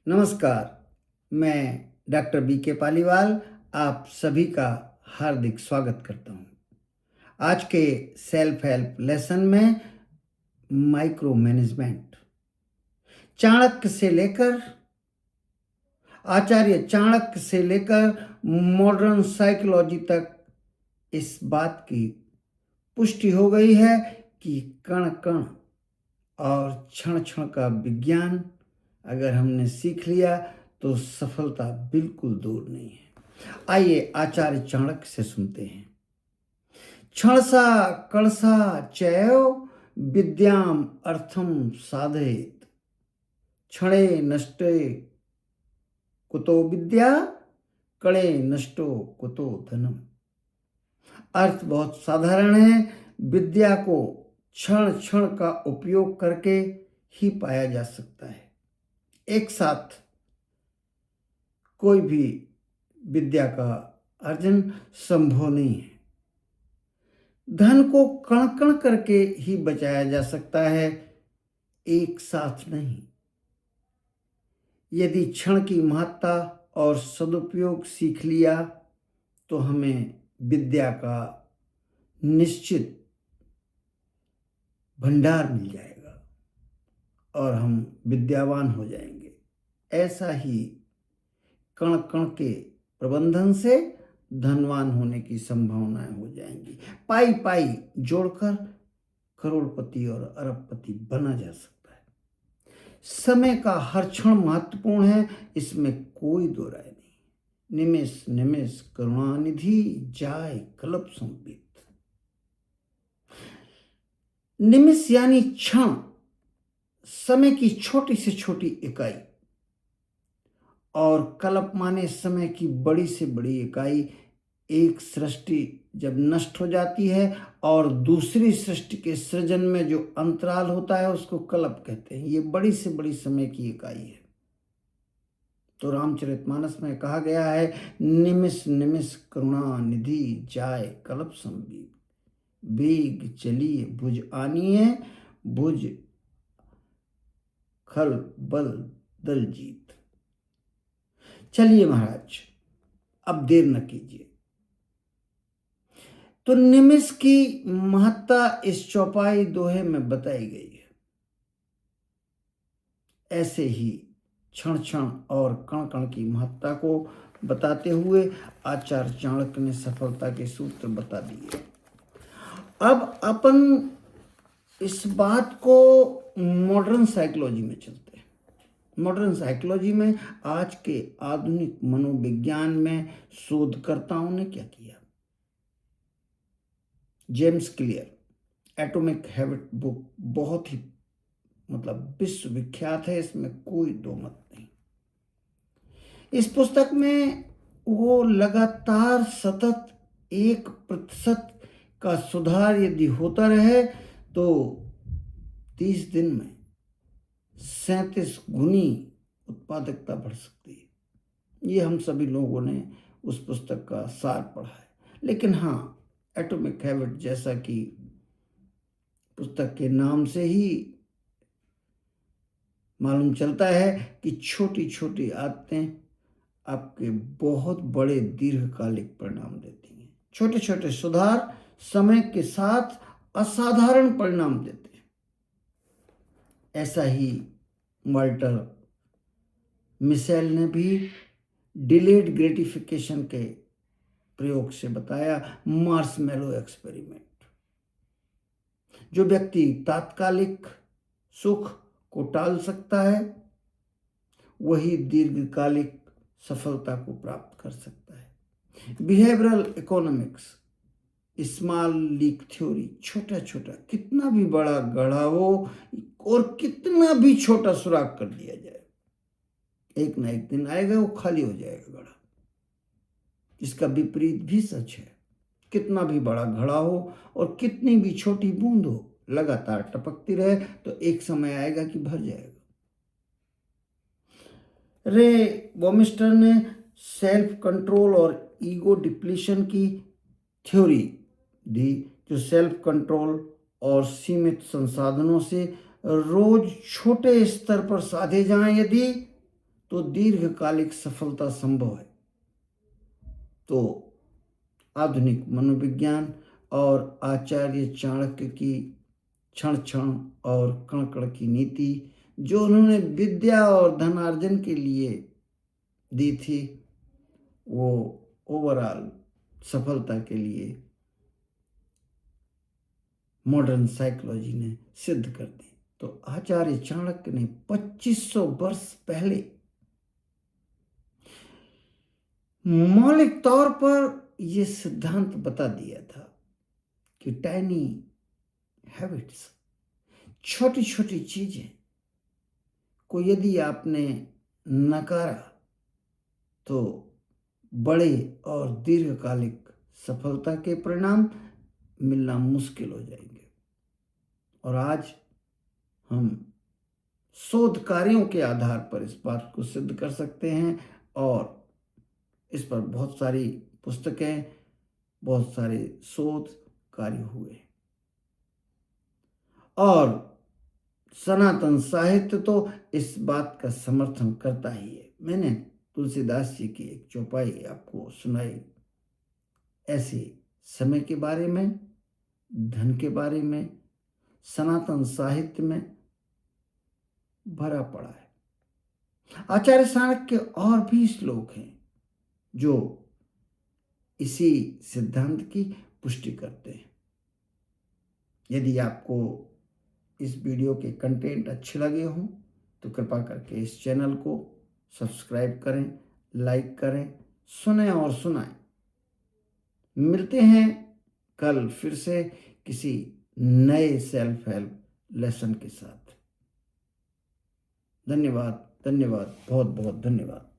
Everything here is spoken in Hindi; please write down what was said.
नमस्कार, मैं डॉक्टर बी.के. पालीवाल आप सभी का हार्दिक स्वागत करता हूँ। आज के सेल्फ हेल्प लेसन में माइक्रो मैनेजमेंट चाणक्य से लेकर आचार्य चाणक्य से लेकर मॉडर्न साइकोलॉजी तक इस बात की पुष्टि हो गई है कि कण कण और क्षण क्षण का विज्ञान अगर हमने सीख लिया तो सफलता बिल्कुल दूर नहीं है। आइए आचार्य चाणक्य से सुनते हैं। क्षणसा कणसा चैव विद्याम अर्थम साधयेत, क्षणे नष्टे कुतो विद्या, कणे नष्टो कुतो धनम। अर्थ बहुत साधारण है। विद्या को क्षण क्षण का उपयोग करके ही पाया जा सकता है। एक साथ कोई भी विद्या का अर्जन संभव नहीं है। धन को कण कण करके ही बचाया जा सकता है, एक साथ नहीं। यदि क्षण की महत्ता और सदुपयोग सीख लिया तो हमें विद्या का निश्चित भंडार मिल जाएगा और हम विद्यावान हो जाएंगे। ऐसा ही कण कण के प्रबंधन से धनवान होने की संभावनाएं हो जाएंगी। पाई पाई जोड़कर करोड़पति और अरबपति बना जा सकता है। समय का हर क्षण महत्वपूर्ण है, इसमें कोई दो राय नहीं। निमेष निमेष करुणानिधि जाय कल्प संबित। निमिष यानी क्षण, समय की छोटी से छोटी इकाई, और कल्प माने समय की बड़ी से बड़ी इकाई। एक सृष्टि जब नष्ट हो जाती है और दूसरी सृष्टि के सृजन में जो अंतराल होता है उसको कल्प कहते हैं। ये बड़ी से बड़ी समय की इकाई है। तो रामचरितमानस में कहा गया है, निमिष निमिष करुणा निधि जाय कल्प संबित। वेग चलिए भुज आनिए, भुज खल बल दल जीत। चलिए महाराज, अब देर न कीजिए। तो निमिष की महत्ता इस चौपाई दोहे में बताई गई है। ऐसे ही क्षण क्षण और कण कण की महत्ता को बताते हुए आचार्य चाणक्य ने सफलता के सूत्र बता दिए। अब अपन इस बात को मॉडर्न साइकोलॉजी में चलते हैं। मॉडर्न साइकोलॉजी में आज के आधुनिक मनोविज्ञान में शोधकर्ताओं ने क्या किया। James clear atomic habit book बहुत ही विश्वविख्यात है, इसमें कोई दो मत नहीं। इस पुस्तक में वो लगातार सतत 1% का सुधार यदि होता रहे तो 30 दिन में 37 गुनी उत्पादकता बढ़ सकती है। ये हम सभी लोगों ने उस पुस्तक का सार पढ़ा है। लेकिन हाँ, एटॉमिक हैबिट जैसा कि पुस्तक के नाम से ही मालूम चलता है कि छोटी छोटी आदतें आपके बहुत बड़े दीर्घकालिक परिणाम देती हैं। छोटे छोटे सुधार समय के साथ असाधारण परिणाम देते हैं। ऐसा ही वाल्टर मिशेल ने भी डिलेड ग्रेटिफिकेशन के प्रयोग से बताया, मार्शमैलो एक्सपेरिमेंट। जो व्यक्ति तात्कालिक सुख को टाल सकता है वही दीर्घकालिक सफलता को प्राप्त कर सकता है। Behavioural economics, small leak theory, छोटा छोटा कितना भी बड़ा गढ़ा हो और कितना भी छोटा सुराख कर दिया जाए, एक ना एक दिन आएगा वो खाली हो जाएगा गढ़ा। इसका विपरीत भी सच है। कितना भी बड़ा घड़ा हो और कितनी भी छोटी बूंद हो, लगातार टपकती रहे तो एक समय आएगा कि भर जाएगा। रे वॉमिस्टर ने सेल्फ कंट्रोल और ईगो डिप्लीशन की थ्योरी दी, जो सेल्फ कंट्रोल और सीमित संसाधनों से रोज छोटे स्तर पर साधे जाएं यदि तो दीर्घकालिक सफलता संभव है। तो आधुनिक मनोविज्ञान और आचार्य चाणक्य की क्षण क्षण और कण कण की नीति जो उन्होंने विद्या और धनार्जन के लिए दी थी, वो ओवरऑल सफलता के लिए मॉडर्न साइकोलॉजी ने सिद्ध कर दी। तो आचार्य चाणक्य ने 2500 वर्ष पहले मौलिक तौर पर यह सिद्धांत बता दिया था कि टाइनी हैबिट्स, छोटी छोटी चीजें को यदि आपने नकारा तो बड़े और दीर्घकालिक सफलता के परिणाम मिलना मुश्किल हो जाएंगे। और आज हम शोध कार्यों के आधार पर इस बात को सिद्ध कर सकते हैं और इस पर बहुत सारी पुस्तकें, बहुत सारे शोध कार्य हुए और सनातन साहित्य तो इस बात का समर्थन करता ही है। मैंने तुलसीदास जी की एक चौपाई आपको सुनाई, ऐसे समय के बारे में, धन के बारे में सनातन साहित्य में भरा पड़ा है। आचार्य चाणक्य के और भी श्लोक हैं जो इसी सिद्धांत की पुष्टि करते हैं। यदि आपको इस वीडियो के कंटेंट अच्छे लगे हों तो कृपा करके इस चैनल को सब्सक्राइब करें, लाइक करें, सुनें और सुनाएं। मिलते हैं कल फिर से किसी नए सेल्फ हेल्प लेसन के साथ। धन्यवाद, धन्यवाद, बहुत बहुत धन्यवाद।